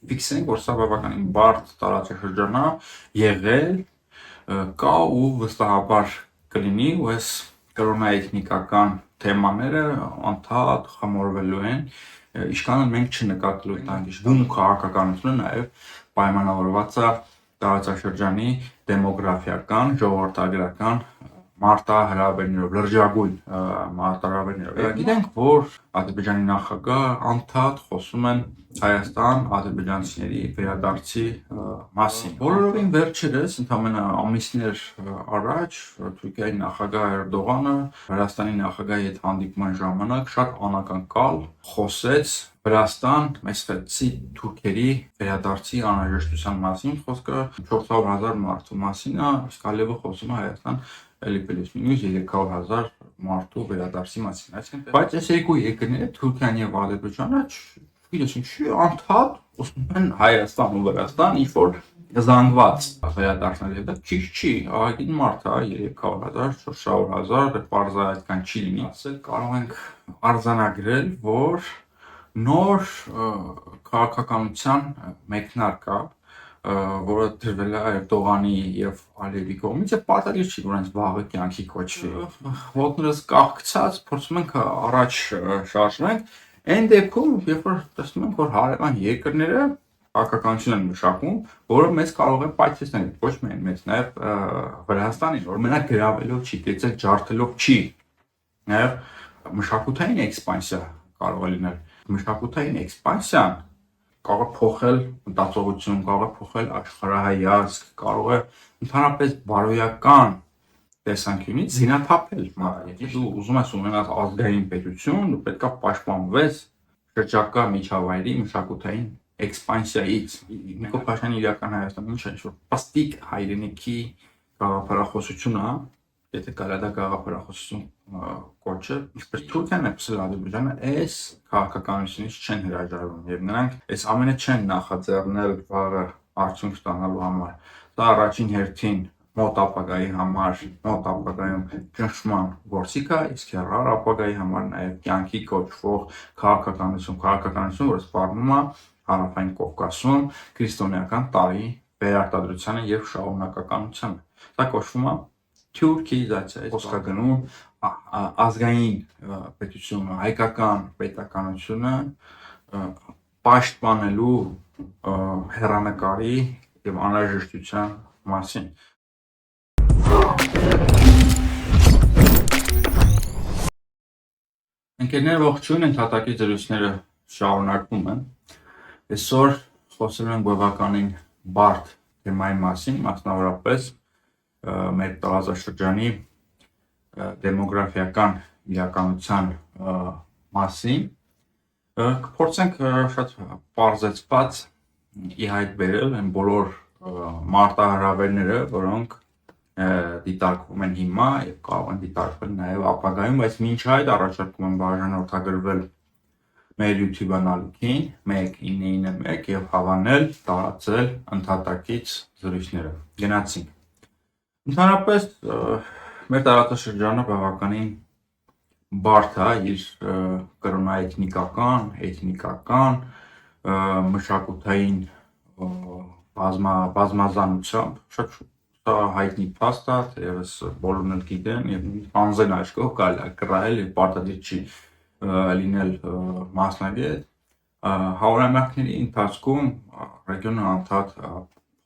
ֆիքսենք, որ սա բավականին բարդ տարածաշրջան է եղել, կա ու վստահաբար կլինի, ու այս կրոնաէթնիկական թեմաները անդադ խմորվելու են, ինչքան մենք չնկատելու ենք բուն քաղաքականությունը նաև պայմանավորված է տարածաշրջանի դեմոգրաֆիական, ժողովրդագրական մարտահրավերներով, լրջագույն մարտահրավերներով։ Գիտենք, որ Ադրբեջանի նախագահ անդադ խոսում են Հայաստան ադրբեջանցիների վերադարձի մասին։ Բոլորովին վերջերս, ընդամենը ամիսներ առաջ, Թուրքիայի նախագահ Էրդողանը Վրաստանի նախագահի հետ հանդիպման ժամանակ շատ անակնկալ խոսեց Վրաստան մեծացի թուրքերի վերադարձի անհրաժեշտության մասին, խոսքը 400,000 մարդու մասին է, իսկ Ալիևը խոսում է Հայաստան էլի պլյուս մինուս 300,000 մարդու վերադարձի մասին։ Բայց այս երկու երկրները, Թուրքիան եւ Ադրբեջանը, չգիտես ինչի անդադ ուսում են Հայաստան ու Վրաստան, ինչ որ զանգված վերադարձնել հետո չի, ահագին մարդ է 300,000, 400,000, պարզա այդքան չի լինի, ասել կարող ենք արձանագրել, որ նոր քաղաքականության մեկնարկ է, որը դրվել է Էրդողանի եւ Ալիևի կողմից, եւ պարտադիր չի, որ այնց վաղը կյանքի կոչվի։ Ոտներս կաղկցած փորձում ենք առաջ շարժվենք, այն դեպքում, երբ որ տեսնում ենք, որ հարևան երկրները քաղաքականություն են մշակում, որը մեզ կարող է պայթեցնել, ոչ միայն մեզ, նաեւ Վրաստանին, որ մենակ գրավելով չի, կեցել ջարդելով չի, նաեւ մշակութային էքսպանսիա կարող է լինել։ Մշակութային էքսպանսիան կարող է փոխել մտածողություն, կարող է փոխել աշխարհայացք, կարող է ընդհանրապես բարոյական տեսանկյունից զինաթափել։ Եթե դու ուզում ես ունենալ ազգային պետություն, դու պետք է պաշտպանվես շրջակա միջավայրի մշակութային էքսպանսիայից։ Նիկոլ Փաշինյանի իրական Հայաստանը ինչ է, որ պաստիկ հայրենիքի գաղափարախոսություն է, եթե կարելի է դա գաղափարախոսություն կոչել, ինչպես Թուրքիան է փսել Ադրբեջանը, այս քաղաքականությունից չեն հրաժարվում եւ նրանք այս ամենը չեն նախաձեռնել վաղը արդյունք ստանալու համար։ Դա առաջին հերթին մոտ ապագայի համար, մոտ ապագայում ճնշման գործիք է, իսկ հեռավոր ապագայի համար նաեւ կյանքի կոչվող քաղաքականություն, որը սպառնում է Հարավային Կովկասում քրիստոնեական տարի վերարտադրությանը եւ շարունակականությանը։ Դա կոչվում է թուրքիզացիա, խոսքագնում ազգային պետությունը, հայկական պետականությունը պաշտպանելու հեռանկարի եւ անհրաժեշտության մասին։ Ընկերներ, ողջույն, ընդհատակի զրույցները շարունակվում են։ Այսօր խոսելու ենք բավականին բարդ թեմայի մասին, մասնավորապես մեր տարածաշրջանի դեմոգրաֆիական իրականության մասին։ Կփորձենք շատ պարզեցված ի հայտ բերել այն բոլոր մարտահրավերները, որոնք դիտարկվում են հիմա եւ կարող են դիտարկվել նաեւ ապագայում, բայց մինչ այդ առաջարկում եմ բաժանորդագրվել մեր YouTube անալիքին 1991 եւ հավանել, տարածել ընդհատակից զրույցները։ Գնացինք։ Ընդհանրապես մեր տարածաշրջանը բավականին բարդ է իր կրոնաէթնիկական, էթնիկական, մշակութային բազմազանությամբ, շատ հայտնի փաստ է, թերևս բոլորն էլ գիտեն եւ անզեն աչքով կարելի է կռահել եւ պարտադիր չի լինել մասնագետ։ Հարյուրամյակների ընթացքում ռեգիոնը անդադ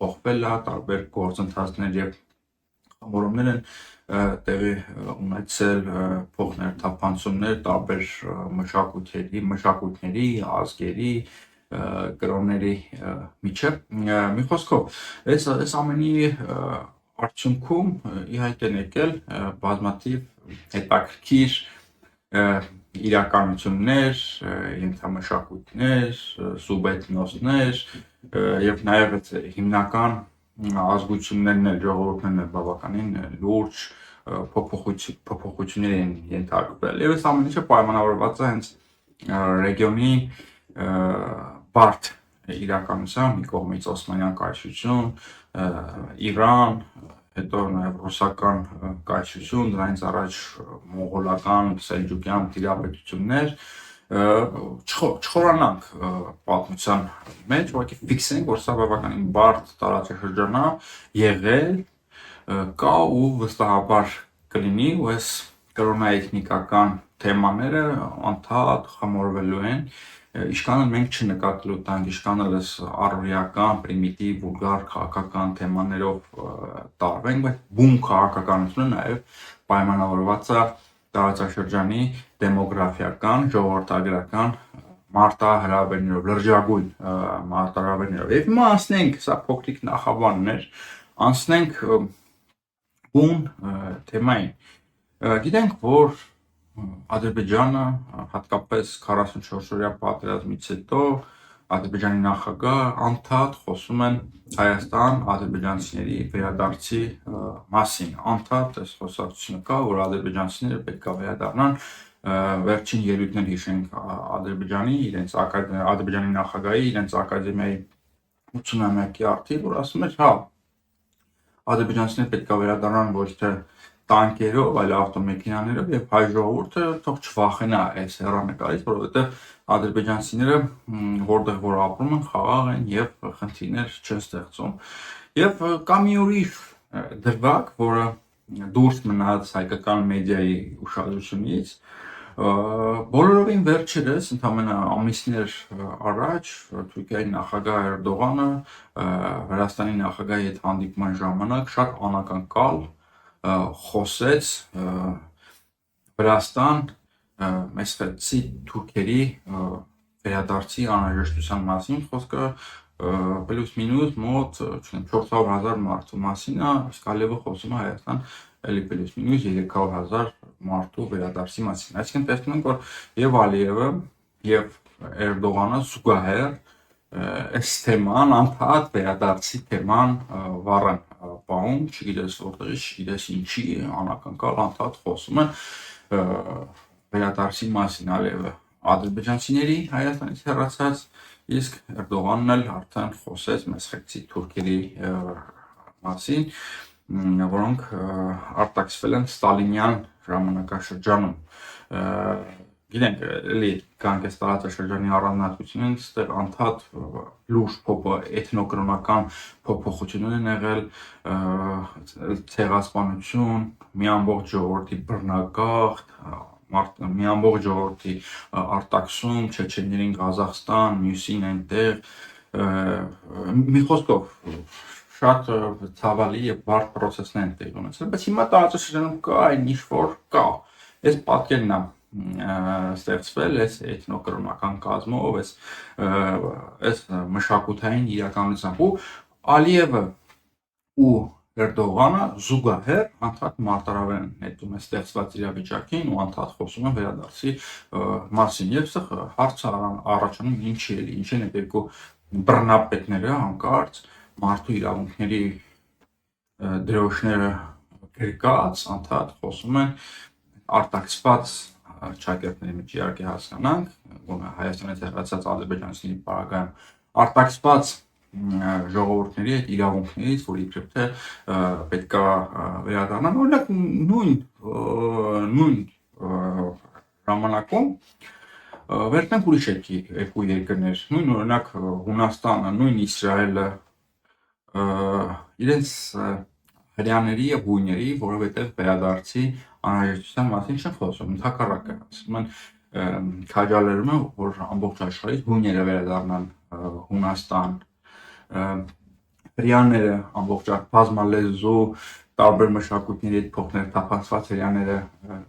փոխվել է, տարբեր գործընթացներ եւ խմորումներ են տեղի ունեցել, փոխներթափանցումներ տարբեր մշակույթների, ազգերի, կրոնների միջև։ Մի խոսքով, այս ամենի արդյունքում ի հայտ են եկել բազմաթիվ հետաքրքիր իրականություններ, ենթամշակույթներ, սուբէթնոսներ եւ նաեւ հիմնական ազգություններն էլ, ժողովուրդներն էլ բավականին լուրջ փոփոխություններ են ենթարկվել եւ այս ամեն ինչը պայմանավորված է հենց ռեգիոնի բարդ իրականությամբ, մի կողմից Օսմանյան կայսրություն, Իրան, հետո նաև ռուսական կայսրություն, դրանից առաջ մողոլական, սելջուկյան տիրապետություններ չխորանանք պատմության մեջ, ուղղակի ֆիքսենք, որ սա բավականին բարդ տարածաշրջան է եղել, կա ու վստահաբար կլինի, ու այս կրոնաէթնիկական թեմաները անդադ խմորվելու են, ինչքան մենք չնկատելու տանք, ինչքան էլ առօրյական, պրիմիտիվ, վուլգար քաղաքական թեմաներով տարվենք, բայց բուն քաղաքականությունը նաև պայմանավորված է տարածաշրջանի դեմոգրաֆիական, ժողովրդագրական մարտահրավերներով, լրջագույն մարտահրավերներով։ Եվ հիմա անցնենք, սա փոքրիկ նախաբանն էր, անցնենք բուն թեմային։ Գիտենք, որ Ադրբեջանը հատկապես 44-օրյա պատերազմից հետո Ադրբեջանի նախագահ անդադ խոսում են Հայաստան ադրբեջանցիների վերադարձի մասին, անդադ այս խոսակցությունը կա, որ ադրբեջանցիները պետք է վերադառնան, վերջին ելույթներ հիշենք Ադրբեջանի նախագահի իրենց ակադեմիայի 80-ամյակի արդիվ, որ ասում էր, հա, ադրբեջանցիները պետք է վերադառնան ոչ թե տանկերով, այլ ավտոմեքենաներով, եւ հայ ժողովուրդը թող չվախենա այս հեռանկարից, որովհետեւ ադրբեջանցիները որտեղ որ ապրում են, խաղաղ են եւ խնդիրներ չեն ստեղծում։ Եվ կա մի ուրիշ դրվագ, որը դուրս մնաց հայկական մեդիայի ուշադրությունից, բոլորովին վերջերս, ընդամենը ամիսներ առաջ, Թուրքիայի նախագահ Էրդողանը Վրաստանի նախագահի հետ հանդիպման ժամանակ շատ անակնկալ խոսեց Վրաստան մեսխեցի թուրքերի վերադարձի անհրաժեշտության մասին, խոսքը պլյուս մինուս մոտ 400,000 մարդու մասին է, իսկ Ալիևը խոսում է Հայաստան էլի պլյուս մինուս 300,000 մարդու վերադարձի մասին։ Այսինքն տեսնում ենք, որ եւ Ալիևը եւ Էրդողանը զուգահեռ այս թեման, անդադ վերադարձի թեման վառան պահում, չգիտես որտեղից, չգիտես ինչի, անակնկալ անդադ խոսում են վերադարձի մասին Ալիևը ադրբեջանցիների Հայաստանից հեռացած, իսկ Էրդողանն էլ արդեն խոսեց մեսխեցի թուրքերի մասին, որոնք արտաքսվել են ստալինյան ժամանակաշրջանում։ Գիտենք, էլի կանք այս տարածաշրջանի առանձնահատկությունն, այստեղ անդադ լուրջ էթնոկրոնական փոփոխություններ են եղել, ցեղասպանություն, մի ամբողջ ժողովրդի բռնագաղթ, մի ամբողջ ժողովրդի արտաքսում, չեչեններին Ղազախստան, մյուսին այնտեղ, մի խոսքով շատ ցավալի եւ բարդ process-ներ են տեղի ունեցել, բայց հիմա տարածաշրջանում կա այն ինչ որ կա։ Այս պատկերն է ստեղծվել այս էթնոկրոնական կազմով, այս մշակութային իրականությամբ, ու Ալիևը ու Էրդողանը զուգահեռ անդադ մարտահրավեր են նետում այս ստեղծված իրավիճակին ու անդադ խոսում են վերադարձի մասին։ Եվ սա հարցը առաջանում ինչ են այդ երկու բռնապետները հանկարծ մարդու իրավունքների դրոշները գրկած անդադ խոսում են արտաքսված ճակերտների մեջ իհարկե հասկանանք, Հայաստանից հեռացած ադրբեջանցիների պարագայում արտաքսված ժողովուրդների այդ իրավունքներից, որ իբրև պետք է վերադառնան, օրինակ նույն ժամանակում վերցնենք ուրիշ երկու երկրներ, նույն օրինակ Հունաստանը, նույն Իսրայելը, իրենց հրեաների եւ հույների, որովհետեւ վերադարձի անհրաժեշտության մասին չեն խոսում, ընդհակառակը ասում են քաջալերում են, որ ամբողջ աշխարհից հույները վերադառնան Հունաստան, հրեաները ամբողջ բազմալեզու տարբեր մշակույթների հետ փոխներթափանցված հրեաները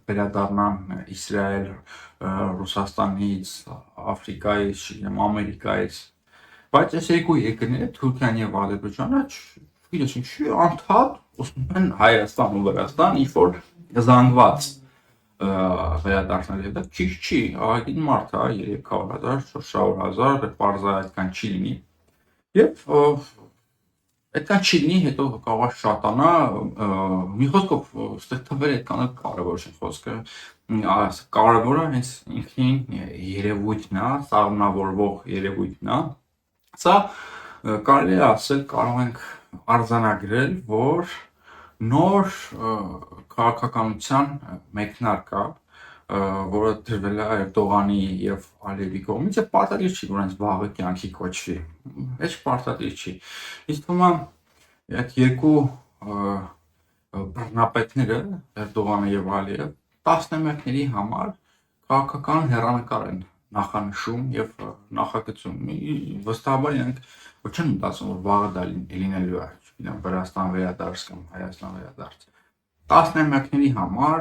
վերադառնան Իսրայել, Ռուսաստանից, Աֆրիկայից, Ամերիկայից, բայց այս երկու երկրները Թուրքիան եւ Ադրբեջանը չգիտես ինչի անդադ ուսում են Հայաստան ու Վրաստան ինչ որ զանգված վերադարձնել, եւ դա ճիշտ չի, ահագին մարդ է 300,000, 400,000, պարզա այդքան չի լինի, եւ այդքան չի լինի, հետո կարող է շատանա, մի խոսքով այստեղ թվերը այդքան էլ կարևոր չեն, խոսքը կարևորը հենց ինքնին երևույթն է, սաղմնավորվող երևույթն է, սա կարելի է ասել, կարող ենք արձանագրել, որ նոր քաղաքականության մեկնարկը, որը դրվել է Էրդողանի եւ Ալիևի կողմից, եւ պարտադիր չի, որ այնց վաղը կյանքի կոչվի։ Heç պարտադիր չի։ Իսկ թվում է այդ երկու բռնապետները, Էրդողանը եւ Ալիևը, տասնամյակների համար քաղաքական հեռանկար են նախանշում եւ նախագծում։ Վստահաբար իրենք ոչ չեն մտածում, որ վաղը դա լինելու է, չգիտեմ, Վրաստան վերադարձ կամ Հայաստան վերադարձ։ Տասնամյակների համար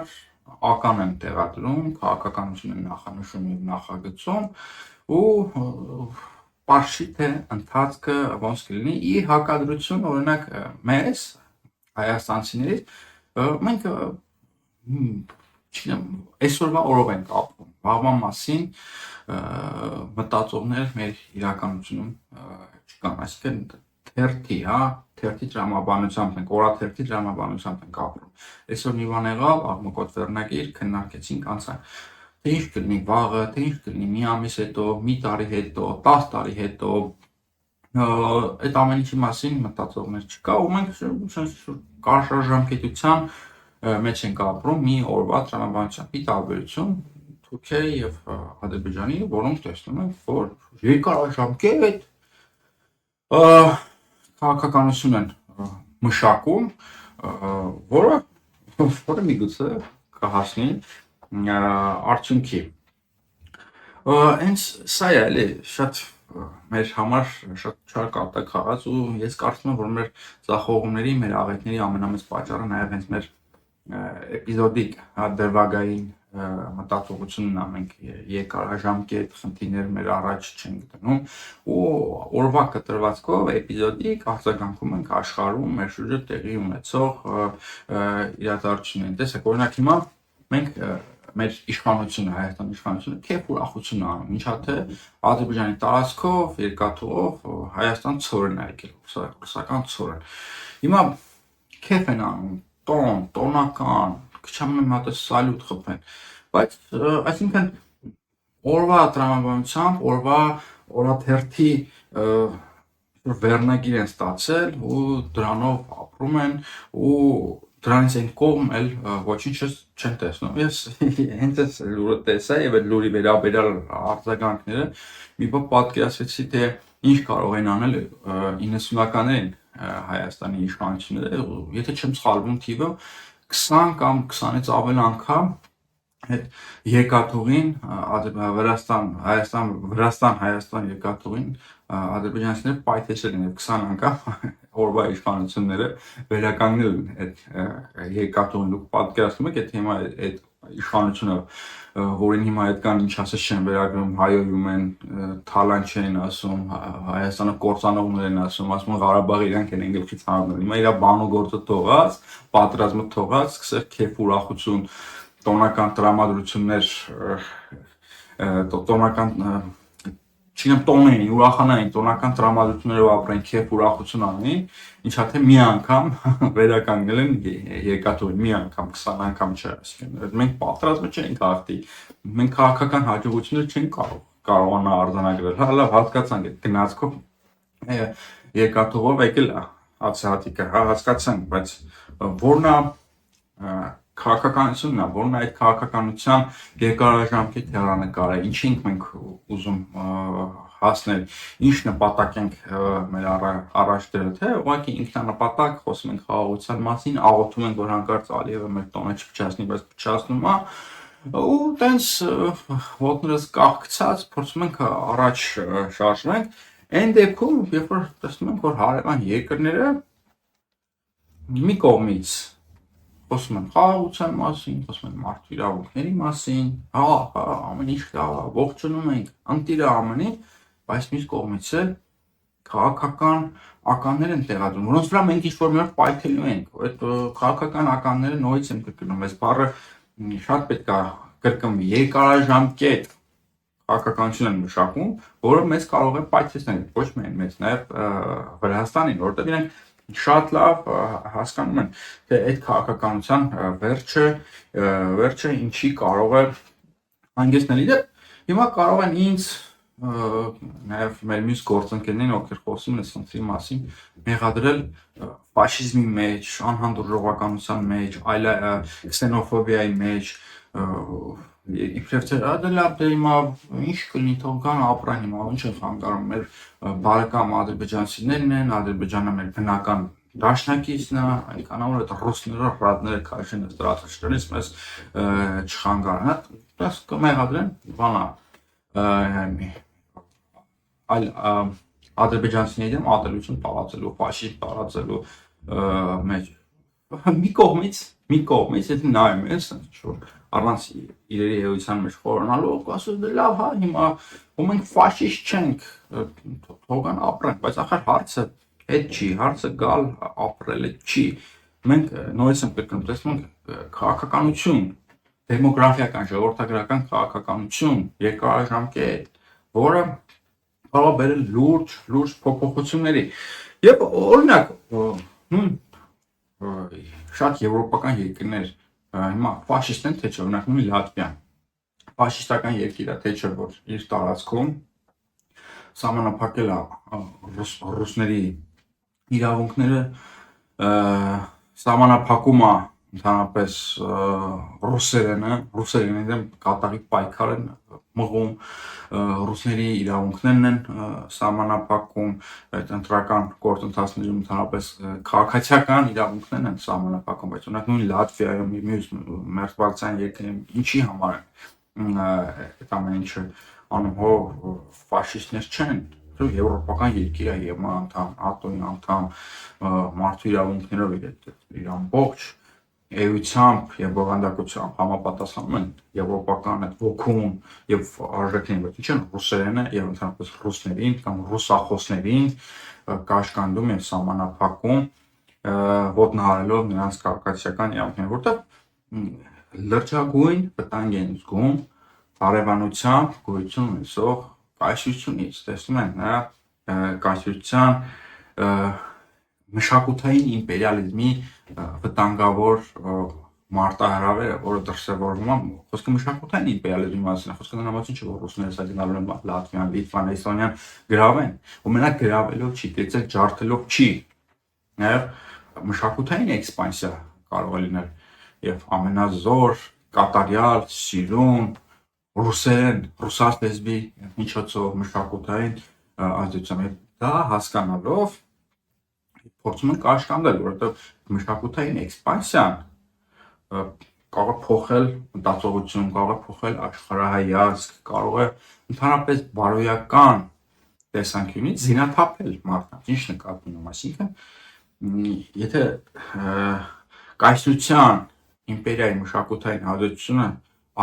ական են տեղադրում, քաղաքականություն են նախանշում եւ նախագծում ու պարշի թե ընթացքը ոնց կլինի ի հակադրություն օրինակ մեզ հայաստանցիներից մենք չգիտեմ այսօրվա օրով ենք ապրում վաղվա մասին մտածողներ մեր իրականությունում չկան, այսինքն թերթի տրամաբանությամբ ենք, օրաթերթի տրամաբանությամբ ենք ապրում։ Այսօր մի բան եղավ, աղմկոտ վերնագիր, քննարկեցինք անցան։ Թե ինչ կլինի վաղը, թե ինչ կլինի մի ամիս հետո, մի տարի հետո, 10 տարի հետո, այդ ամեն ինչի մասին մտածողներ չկա, ու մենք կարճաժամկետության մեջ ենք ապրում մի օրվա տրամաբանությամբ՝ ի տարբերություն Թուրքիայի եւ Ադրբեջանի, որոնք տեսնում ենք, որ երկարաժամկետ քաղաքականություն են մշակում, որը միգուցե կհասնի արդյունքի։ Հենց սա է էլի շատ մեր համար շատ չար կատակ խաղաց ու ես կարծում եմ, որ մեր ձախողումների, մեր աղետների ամենամեծ պատճառը նաև հենց մեր էպիզոդիկ դրվագային մտածողությունն է, մենք երկարաժամկետ խնդիրներ մեր առաջ չենք դնում ու օրվա կտրվածքով էպիզոդիկ արձագանքում ենք աշխարհում մեր շուրջը տեղի ունեցող իրադարձություններին։ Տեսեք, օրինակ հիմա մենք մեր իշխանությունը, Հայաստանի իշխանությունը քեֆ ուրախություն անում, ինչա թե Ադրբեջանի տարածքով երկաթուղով Հայաստան ցորեն է եկել, ռուսական ցորեն։ Հիմա քեֆ են անում, տոնական, քչամն մի հատ սալյուտ խփեն, բայց այսինքն օրվա տրամաբանությամբ, օրաթերթի վերնագիր են ստացել ու դրանով ապրում են ու դրանից այն կողմ էլ ոչինչ չեն տեսնում։ Ես հենց այս լուրը տեսա եւ այդ լուրի վերաբերյալ արձագանքները մի բան պատկերացրեցի, թե ինչ կարող են անել 90-ականներին Հայաստանի իշխանությունները, եթե չեմ սխալվում թիվը 20 կամ 20-ից ավել անգամ այդ երկաթուղին Վրաստան երկաթուղին ադրբեջանցիները պայթեցել են 20 անգամ օրվա իշխանությունները վերականգնել այդ երկաթուղին։ Դուք պատկերացնում եք, եթե հիմա այդ իշխանությունը, որին հիմա այդքան ինչ ասես չեն վերագրում, հայոյում են, թալան չեն ասում, Հայաստանը կործանողներ են ասում Ղարաբաղը իրանք են գլխից հանել։ Հիմա իր բանու գործը թողած, պատերազմը թողած, սկսել քեֆ ուրախություն, տոնական տրամադրություններ, տոնական չգիտեմ տոնային, ուրախանային, տոնական տրամադրություններով ապրեն, քեֆ ուրախություն անեն, ինչա թե մի անգամ վերականգնել են երկաթուղին, մի անգամ, 20 անգամ չէ, այսինքն մենք պատերազմը չենք հաղթի, մենք քաղաքական հաջողություններ չենք կարողանա արձանագրել, հա լավ հասկացանք այդ գնացքով երկաթուղով եկել է հացահատիկը, հա հասկացանք, բայց որն է քաղաքականությունն է, որն է այդ քաղաքականության երկարաժամկետ հեռանկարը, ինչի ենք մենք ուզում հասնել, ինչ նպատակ ենք մեր առաջ դրել, թե ուղղակի ինքնանպատակ խոսում ենք խաղաղության մասին, աղոթում ենք, որ հանկարծ Ալիևը մեր տոնը չփչացնի, բայց փչացնում է, ու տենց ոտներս կախկցած փորձում ենք առաջ շարժվենք, այն դեպքում, երբ որ տեսնում ենք, որ հարևան երկրները մի կողմից խոսում են խաղաղության մասին, խոսում են մարդու իրավունքների մասին, ամեն ինչ լավ, ողջունում ենք, ընտիր է ամեն ինչ, բայց մյուս կողմից էլ քաղաքական ականներ են տեղադրում, որոնց վրա մենք ինչ-որ մի օր պայթելու ենք, այդ քաղաքական ականները նորից եմ կրկնում, այս բառը շատ պետք է կրկնվի, երկարաժամկետ քաղաքականություն են մշակում, որը մեզ կարող է պայթեցնել, ոչ միայն մեզ, նաև Վրաստանին, որովհետև իրենք շատ լավ հասկանում են, թե այդ քաղաքականության վերջը ինչի կարող է հանգեցնել։ Իդեպ հիմա կարող են ինձ նաև մեր մյուս գործընկերներին, ովքեր խոսում են այս խնդրի մասին, մեղադրել ֆաշիզմի մեջ, անհանդուրժողականության մեջ, քսենոֆոբիայի մեջ, իբրև թե դա լավ դե հիմա ինչ կլինի թող կան ապրեն հիմա ինչ են խանգարում մեր բարեկամ ադրբեջանցիներն են, Ադրբեջանը մեր բնական դաշնակիցն է, այնքան որ այդ ռուսները ռադները քաշեն ստրատեժներից մեզ չխանգարեն, դաս կմեղադրեն բանա այլ ադրբեջանցիների դեմ ատելություն տարածելու, ֆաշիզմ տարածելու մեջ մի կողմից եթե նայում ես ինչ-որ առանց իրերի էության մեջ խորանալու ասում դե լավ հա հիմա ու մենք ֆաշիստ չենք թողան ապրեն բայց ախր հարցը այդ չի հարցը գալ ապրելը չի մենք նորից եմ կրկնում տեսնում ենք քաղաքականություն դեմոգրաֆիական ժողովրդագրական քաղաքականություն երկարաժամկետ որը կարող է բերել լուրջ փոփոխությունների եւ օրինակ նույն շատ եվրոպական երկրներ հիմա ֆաշիստ են թե չէ օրինակ նույն Լատվիան ֆաշիստական երկիր է թե չէ որ իր տարածքում սահմանափակել է ռուսների իրավունքները սահմանափակում է ընդհանրապես ռուսերենի դեմ կատաղի պայքար են մղում ռուսների իրավունքներն են սահմանափակում այդ ընտրական գործընթացներում ընդհանրապես քաղաքացիական իրավունքներն են սահմանափակում բայց օրինակ նույն Լատվիայում մյուս մերձբալթյան երկրներում ինչի համար են այդ ամեն ինչը անում հո ֆաշիստներ չեն եվրոպական երկիր է եւ անդամ ԱՏՕ-ի անդամ մարդու իրավունքներով իր ամբողջ էությամբ եւ բովանդակությամբ համապատասխանում են եվրոպական այդ ոգուն եւ արժեքներին, բայց ինչ են ռուսերենը եւ ընդհանրապես ռուսներին կամ ռուսախոսներին կաշկանդում եւ սահմանափակում ոտնահարելով նրանց քաղաքացիական իրավունքները, որտեղ լրջագույն վտանգ են զգում հարևանությամբ գոյություն ունեցող կայսրությունից, տեսնում են նրա կայսրության մշակութային իմպերիալիզմի վտանգավոր մարտահրավերը, որը դրսևորվում է, խոսքը մշակութային իմպերիալիզմի մասին է, խոսքը նրա մասին չէ, որ ռուսները սա գնալու են Լատվիան, Լիտվան, Էստոնիան գրավեն, ու մենակ գրավելով չի, դեցել ջարդելով չի, նաև մշակութային էքսպանսիա կարող է լինել, եւ ամենազոր կատարյալ, սիրուն, ռուսերեն, ռուսաց լեզվի միջոցով մշակութային ազդեցությամբ դա հասկանալով փորձում են կաշկանդել, որովհետև մշակութային էքսպանսիան կարող է փոխել մտածողություն, կարող է փոխել աշխարհայացք, կարող է ընդհանրապես բարոյական տեսանկյունից զինաթափել մարդկանց, ինչ նկատի ունեմ, այսինքն եթե կայսրության իմպերիայի մշակութային ազդեցությունը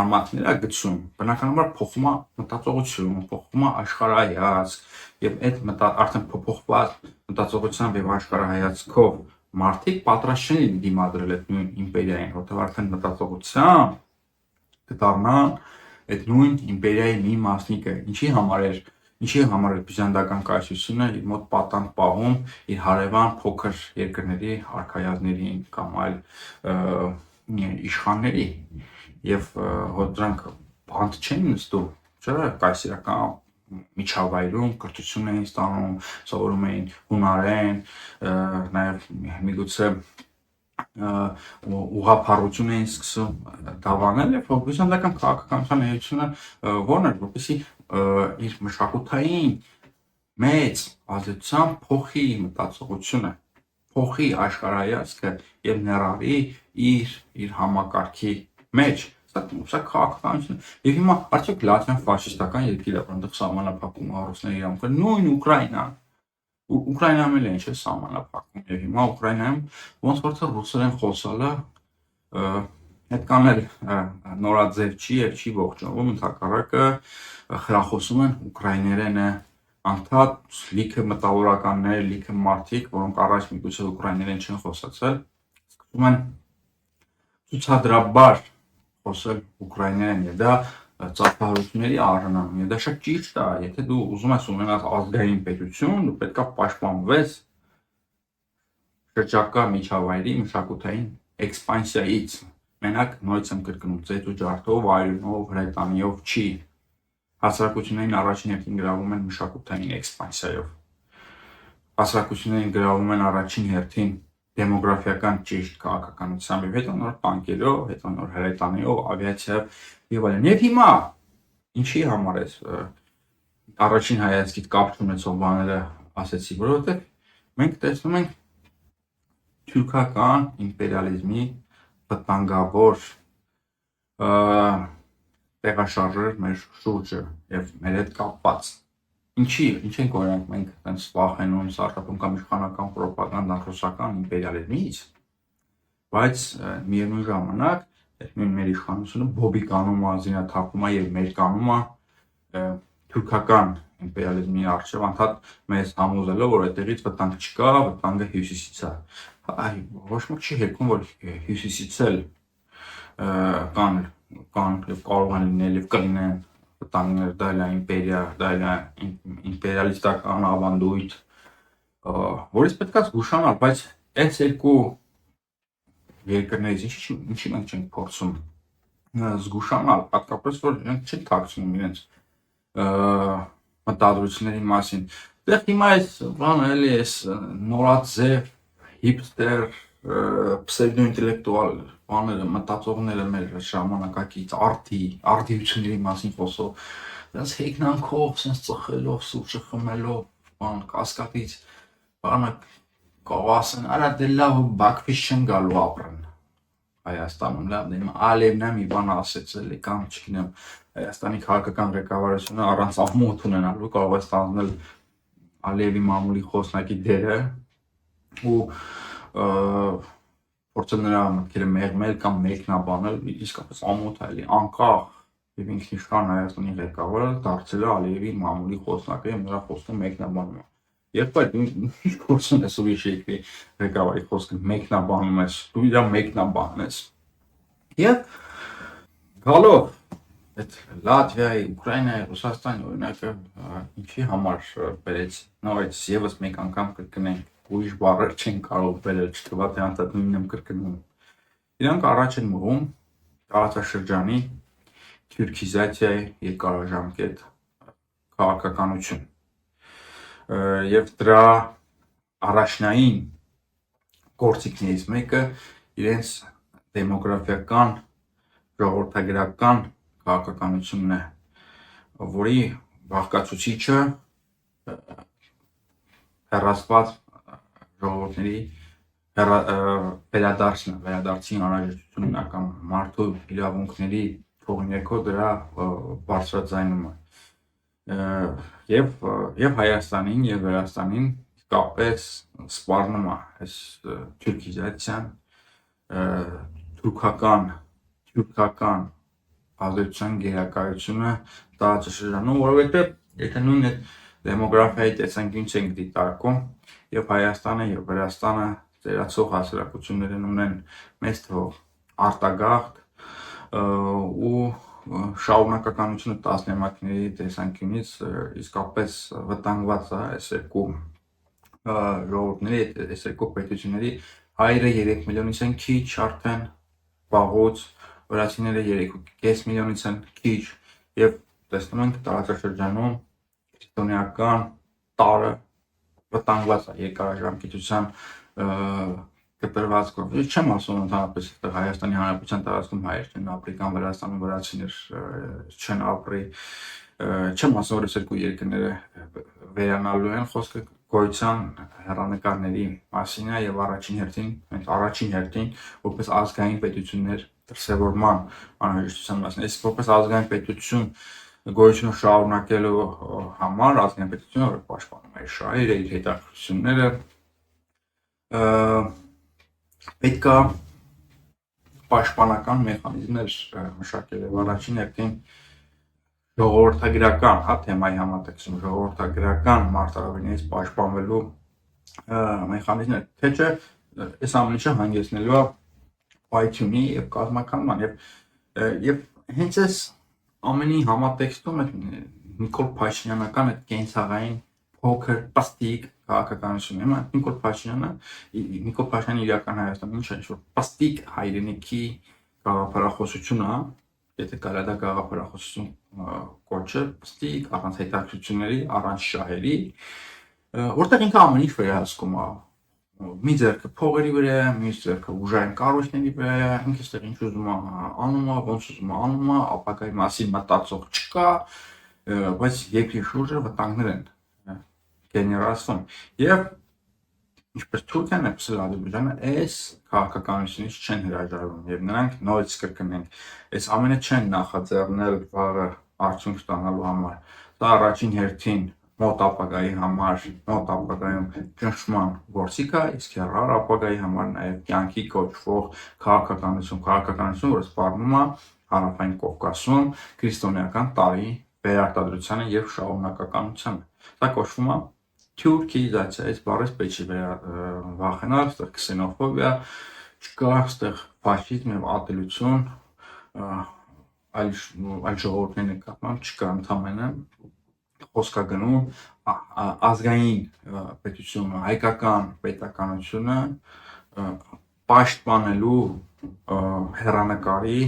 արմատներ է գցում, բնականաբար փոխում է մտածողություն, փոխում է աշխարհայացք, եւ այդ արդեն փոփոխված մտածողությամբ եւ աշխարհայացքով մարդիկ պատրաստ չեն դիմադրել այդ նույն իմպերիային, որտեղ արդեն մտածողությամբ կդառնան այդ նույն իմպերիայի մի մասնիկը, ինչի համար էր բյուզանդական կայսրությունը իր մոտ պատանդ պահում իր հարևան փոքր երկրների արքայազներին կամ այլ իշխանների եւ հո դրանք բանտ չեն նստում, չէ՞, կայսերական միջավայրում կրթություն էին ստանում, սովորում էին հունարեն, նաև միգուցե ուղղափառություն էին սկսում դավանել եւ բյուզանդական քաղաքականության էությունը ո՞րն էր, որպեսզի իր մշակութային մեծ ազդեցությամբ փոխի մտածողությունը, փոխի աշխարհայացքը եւ ներառի իր համակարգի մեջ Սա քաղաքականություն եւ հիմա արդյոք Լատվիան ֆաշիստական երկիր է, որտեղ սահմանափակում է ռուսների իրավունքները, նույն Ուկրաինայում էլ է ինչ է սահմանափակում եւ հիմա Ուկրաինայում ոնց որ թե ռուսերեն խոսալը այդքան էլ նորաձև չի եւ չի ողջունվում, ընդհակառակը խրախուսում են ուկրաիներենը անդադ լիքը մտավորականներ, լիքը մարդիկ, որոնք առաջ միգուցե ուկրաիներեն չեն խոսացել, սկսում են ցուցադրաբար խոսել ուկրաիներեն եւ դա ծափահարությունների արժանանում է, դա շատ ճիշտ է, եթե դու ուզում ես ունենալ ազգային պետություն, դու պետք է պաշտպանվես շրջակա միջավայրի մշակութային էքսպանսիայից, մենակ նորից եմ կրկնում, ծեծ ու ջարդով, այրունով, հրետանիով չի, հասարակություններին առաջին հերթին գրավում են մշակութային էքսպանսիայով, հասարակություններին գրավում են առաջին հերթին դեմոգրաֆիական ճիշտ քաղաքականությամբ եւ հետո նոր բանկերով, հետո նոր հրետանիով, ավիացիայով եւ այլն։ Եվ հիմա ինչի համար է առաջին հայացքից կապ ունեցող բաները ասեցի, որովհետեւ մենք տեսնում ենք թուրքական իմպերիալիզմի վտանգավոր տեղաշարժեր մեր շուրջը եւ մեր հետ կապված։ Ինչ ենք օրինակ մենք այնպես վախենում, սարսափում կամ իշխանական ռոպագանդան ռուսական իմպերիալիզմից, բայց միևնույն ժամանակ այդ նույն մեր իշխանությունը բոբիկանում է, զինաթափում է եւ մեր կանումը թուրքական իմպերիալիզմի առջեւ անդադ մեզ համոզելով, որ այդտեղից վտանգ չկա, վտանգը հյուսիսից է։ Ոչ ոք չի հերքում, որ հյուսիսից էլ կան եւ կարող են լինել եւ կլինեն վտանգներ, դա էլ է իմպերիա, դա էլ է իմպերիալիստական ավանդույթ, որից պետք է զգուշանալ, բայց այս երկու երկրներից ինչի մենք չենք փորձում զգուշանալ, հատկապես որ իրենք չեն թաքցնում իրենց մտադրությունների մասին։ Դեռ հիմա այս բանը էլի այս նորաձև հիպստեր պսևդոինտելեկտուալ բաները մտածողները մեր ժամանակակից արդիությունների մասին խոսող դրանց հեգնանքով, sense ծխելով, սուրճը խմելով, բան կասկածից բանը կարող ասեն, արա դե լավ Բաքվից չեն գալու ապրեն Հայաստանում, լավ դե Ալիևն է մի բան ասեց էլի կամ չգիտեմ Հայաստանի քաղաքական ղեկավարությունը առանց ամոթ ունենալու կարող է ստանձնել Ալիևի մամուլի խոսնակի դերը ու փորձել նրա մտքերը մեղմել կամ մեկնաբանել, իսկապես ամոթ է էլի անկախ եւ ինքնիշխան Հայաստանի ղեկավարը դարձել է Ալիևի մամուլի խոսնակը եւ նրա խոսքը մեկնաբանում է։ Երբ այդ ինչ գործում ես ուրիշ երկրի ղեկավարի խոսքը մեկնաբանում ես, դու իր մեկնաբանն ես։ Եվ գալով այդ Լատվիայի, Ուկրաինայի, Ռուսաստանի օրինակը ինչի համար բերեց, նորից եւս մեկ անգամ կրկնենք ուրիշ բառեր չեն կարող բերել, չթվա թե անդադ նույնն եմ կրկնում։ Իրանք առաջ են մղում տարածաշրջանի թյուրքիզացիայի երկարաժամկետ քաղաքականություն եւ դրա առաջնային գործիքներից մեկը իրենց դեմոգրաֆիական ժողովրդագրական քաղաքականությունն է, որի բաղկացուցիչը հեռացված ժողովուրդների վերադարձին անհրաժեշտությունն է կամ մարդու իրավունքների թողնյակով դրա բարձրաձայնումը եւ Հայաստանին եւ Վրաստանին իսկապես սպառնում է այս թուրքիզացիան թուրքական ազդեցության գերակայությունը տարածաշրջանում, որովհետեւ եթե նույն այդ դեմոգրաֆիայի տեսանկյունից ենք դիտարկում եւ Հայաստանը եւ Վրաստանը ծերացող հասարակություններ ունեն մեծ թվով արտագաղթ ու շարունակականությունը տասնամյակների տեսանկյունից իսկապես վտանգված է այս երկու ժողովուրդների, այս երկու պետությունների հայերը 3 միլիոնից են քիչ արդեն վաղուց, վրացիները 3.5 միլիոնից են քիչ եւ տեսնում ենք տարածաշրջանում քրիստոնեական տարը վտանգված է երկարաժամկետության կտրվածքով։ Չեմ ասում ընդհանրապես այդտեղ Հայաստանի Հանրապետության տարածքում հայեր չեն ապրի կամ Վրաստանում վրացիներ չեն ապրի, չեմ ասում որ այս երկու երկրները վերանալու են, խոսքը գոյության հեռանկարների մասին է եւ առաջին հերթին որպես ազգային պետություններ դրսևորման անհրաժեշտության մասին։ Այս որպես ազգային պետություն գոյությունը շարունակելու համար ազգային պետությունը որ պաշտպանում է իր շահերը, իր հետաքրքրությունները պետք է պաշտպանական մեխանիզմներ մշակել եւ առաջին հերթին ժողովրդագրական, թեմայի համատեքստում ժողովրդագրական մարտահրավերներից պաշտպանվելու մեխանիզմներ, թե չէ այս ամեն ինչը հանգեցնելու է պայթյունի եւ կազմականման եւ հենց այս ամենի համատեքստում Նիկոլ Փաշինյանական այդ կենցաղային փոքր պստիկ քաղաքականությունը հիմա Նիկոլ Փաշինյանի իրական Հայաստանը ինչ է որ պստիկ հայրենիքի գաղափարախոսություն է, եթե կարա դա գաղափարախոսություն կոչել, պստիկ առանց հետաքրքրությունների, առանց շահերի, որտեղ ինքը ամեն ինչ վերահսկում է մի ձեռքը փողերի վրա է, մյուս ձեռքը ուժային կառույցների վրա է, ինքը ստեղ ինչ ուզում է անում է, ոնց ուզում է անում է, ապագայի մասին մտածող չկա, բայց երկրի շուրջը վտանգներ են գեներացվում եւ ինչպես Թուրքիան, այնպես էլ Ադրբեջանը այս քաղաքականությունից չեն հրաժարվում եւ նրանք նորից կրկնենք, այս ամենը չեն նախաձեռնել վաղը արդյունք ստանալու համար։ Դա առաջին հերթին մոտ ապագայի համար, մոտ ապագայում ճնշման գործիք է, իսկ հեռար ապագայի համար նաեւ կյանքի կոչվող քաղաքականություն, որը սպառնում է Հարավային Կովկասում քրիստոնեական տարի վերարտադրությանը եւ շարունակականությանը։ Դա կոչվում է թյուրքիզացիա, այս բառից պետք չի վախենալ, այստեղ քսենոֆոբիա չկա, այստեղ ֆաշիզմ եւ ատելություն այլ ժողովուրդների նկատմամբ չկա, ընդհանրապես խոսքա գնում ազգային պետությունը, հայկական պետականությունը պաշտպանելու հեռանկարի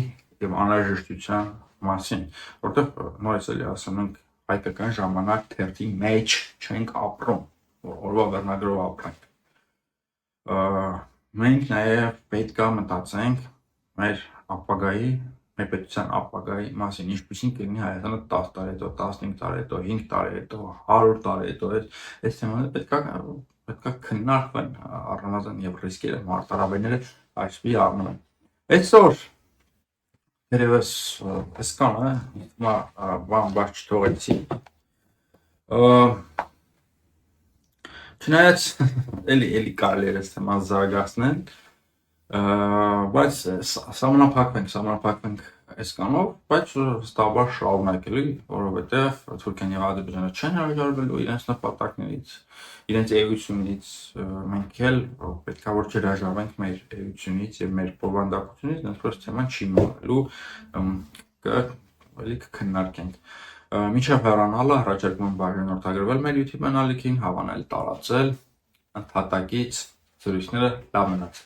եւ անհրաժեշտության մասին, որտեղ նորից էլի ասում ենք հայկական ժամանակ թերթի մեջ չենք ապրում, օրվա վերնագրով ապրենք։ Մենք նաեւ պետք է մտածենք մեր ապագայի, մեր պետության ապագայի մասին, ինչպեսին կլինի Հայաստանը 10 տարի հետո, 15 տարի հետո, 5 տարի հետո, 100 տարի հետո, այս թեմաները պետք է քննարկվեն առնվազն եւ ռիսկերը, մարտահրավերները այսպի առնվեն։ Այսօր Երևս այսքան է, բան բաց չթողեցի։ Չնայած էլի կարելի է այս թեման զարգացնել, բայց սահմանափակվենք այսքանով, բայց հստակաբար շարունակելի, որովհետև Թուրքիան եւ Ադրբեջանը չեն հրաժարվելու իրենց նպատակներից, իրենց էությունից, մենք էլ պետք է որ չհրաժարվենք մեր էությունից եւ մեր բովանդակությունից, այնպես թեման չի մնալու, էլի կքննարկենք։ Մինչև հեռանալը հրաժարվում եմ բաժանորդագրվել մեր YouTube ալիքին, հավանել, տարածել, ընդհատակից զրույցները լավ մնաց։